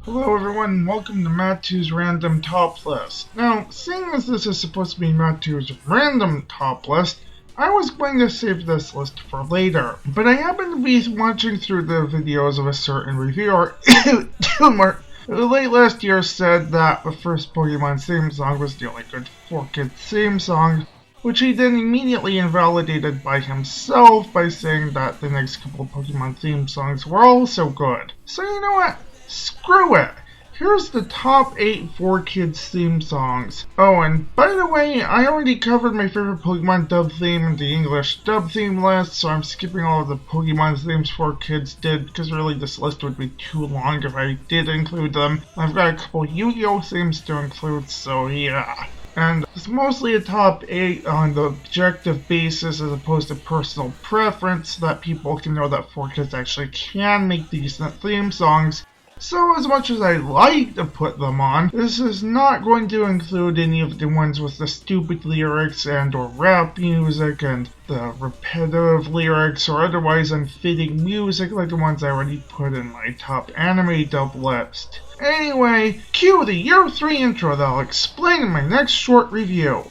Hello everyone, welcome to Mattwo's Random Top List. Now, seeing as this is supposed to be Mattwo's Random Top List, I was going to save this list for later, but I happened to be watching through the videos of a certain reviewer who late last year said that the first Pokemon theme song was the only good 4Kids theme song, which he then immediately invalidated by himself by saying that the next couple of Pokemon theme songs were also good. So you know what? Screw it! Here's the top 8 4Kids theme songs. Oh, and by the way, I already covered my favorite Pokemon dub theme in the English dub theme list, so I'm skipping all of the Pokemon themes 4Kids did, because really this list would be too long if I did include them. I've got a couple Yu-Gi-Oh themes to include, so yeah. And it's mostly a top 8 on the objective basis as opposed to personal preference, so that people can know that 4Kids actually can make decent theme songs. So as much as I like to put them on, this is not going to include any of the ones with the stupid lyrics and or rap music and the repetitive lyrics or otherwise unfitting music like the ones I already put in my top anime dub list. Anyway, cue the Year 3 intro that I'll explain in my next short review.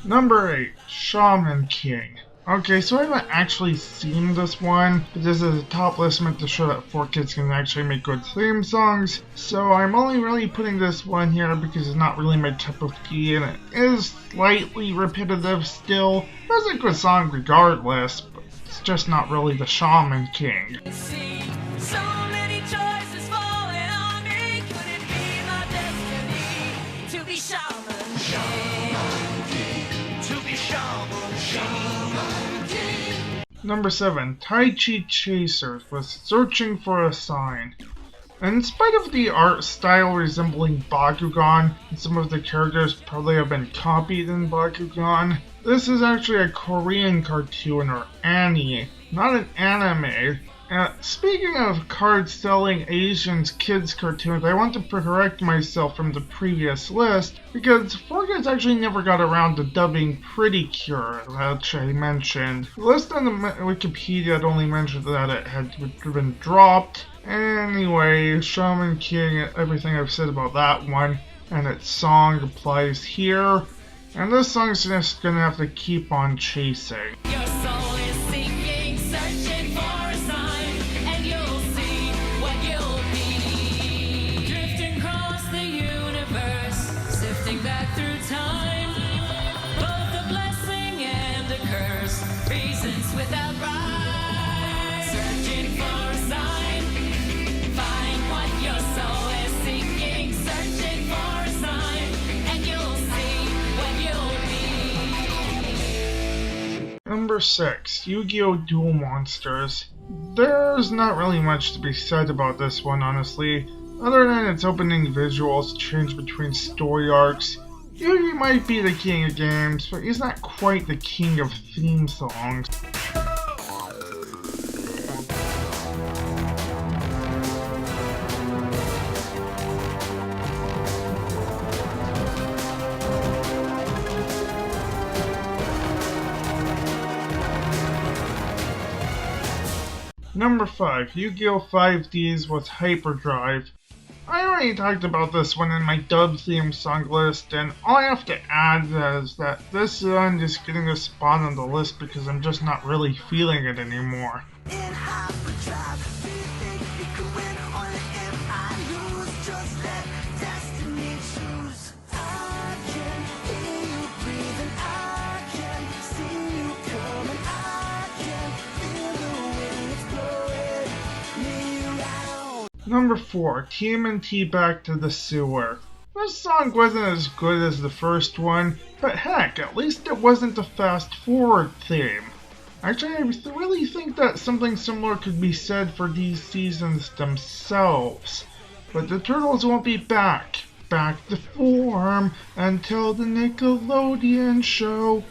Number 8, Shaman King. Okay, so I haven't actually seen this one, but this is a top list meant to show that 4Kids can actually make good theme songs, so I'm only really putting this one here because it's not really my cup of tea and it is slightly repetitive still. It's a good song regardless, but it's just not really the Shaman King. Number 7, Tai Chi Chasers with Searching for a Sign. In spite of the art style resembling Bakugan, and some of the characters probably have been copied in Bakugan, this is actually a Korean cartoon or anime, not an anime. Speaking of cards selling Asians kids cartoons, I want to correct myself from the previous list because 4Kids actually never got around to dubbing Pretty Cure, which I mentioned. The list on the Wikipedia had only mentioned that it had been dropped. Anyway, Shaman King, everything I've said about that one and its song applies here. And this song is just gonna have to keep on chasing. Number 6, Yu-Gi-Oh! Duel Monsters. There's not really much to be said about this one, honestly, other than its opening visuals change between story arcs. Yugi might be the king of games, but he's not quite the king of theme songs. Number 5, Yu-Gi-Oh! 5Ds with Hyperdrive. I already talked about this one in my dub theme song list, and all I have to add is that this one is getting a spot on the list because I'm just not really feeling it anymore. Number 4, TMNT Back to the Sewer. This song wasn't as good as the first one, but heck, at least it wasn't a fast forward theme. Actually, I really think that something similar could be said for these seasons themselves. But the Turtles won't be back to form until the Nickelodeon show.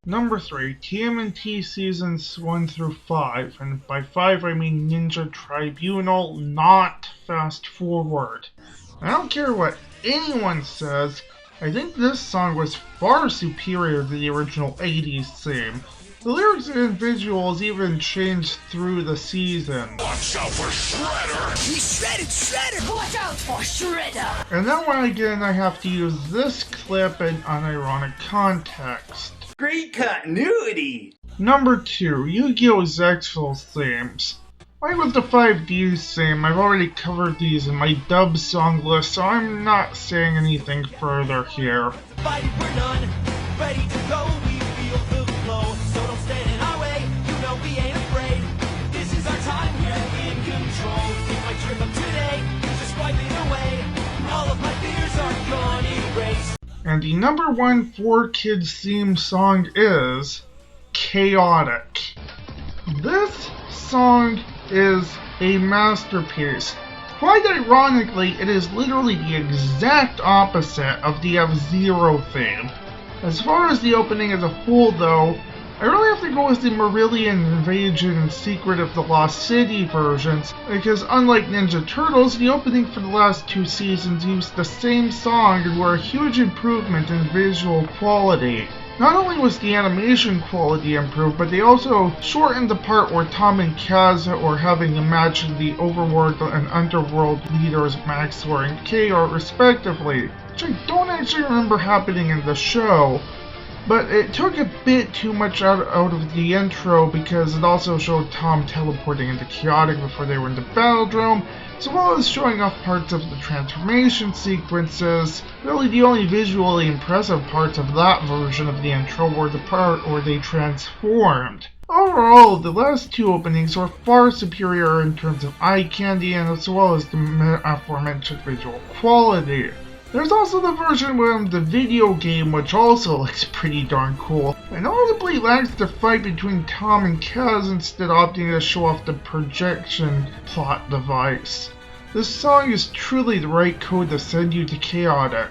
Number 3, TMNT Seasons 1 through 5, and by 5 I mean Ninja Tribunal, not Fast Forward. I don't care what anyone says, I think this song was far superior to the original 80s theme. The lyrics and visuals even changed through the season. Watch out for Shredder! He's Shredder! Watch out for Shredder! And then again I have to use this clip in unironic context. Great continuity! Number 2, Yu-Gi-Oh! Zexal themes. Like with the 5Ds theme, I've already covered these in my dub song list, so I'm not saying anything further here. Fight for none, ready to go, we feel the flow, so don't stand in our way, you know we ain't afraid. This is our time, we're in control. If I trip up today, just wipe it away. All of my fears are gone erased. And the number 1 4Kids theme song is Chaotic. This song is a masterpiece. Quite ironically, it is literally the exact opposite of the F-Zero theme. As far as the opening as a whole though, I really have to go with the Marillion Invasion and Secret of the Lost City versions, because unlike Ninja Turtles, the opening for the last 2 seasons used the same song and were a huge improvement in visual quality. Not only was the animation quality improved, but they also shortened the part where Tom and Kaz were having to match the overworld and underworld leaders Maxwell and Chaos respectively, which I don't actually remember happening in the show. But it took a bit too much out of the intro because it also showed Tom teleporting into Chaotic before they were in the Battledrome, as well as showing off parts of the transformation sequences. Really the only visually impressive parts of that version of the intro were the part where they transformed. Overall, the last 2 openings were far superior in terms of eye candy and as well as the aforementioned visual quality. There's also the version from the video game, which also looks pretty darn cool, and notably lacks the fight between Tom and Kaz, instead opting to show off the projection plot device. This song is truly the right code to send you to Chaotic.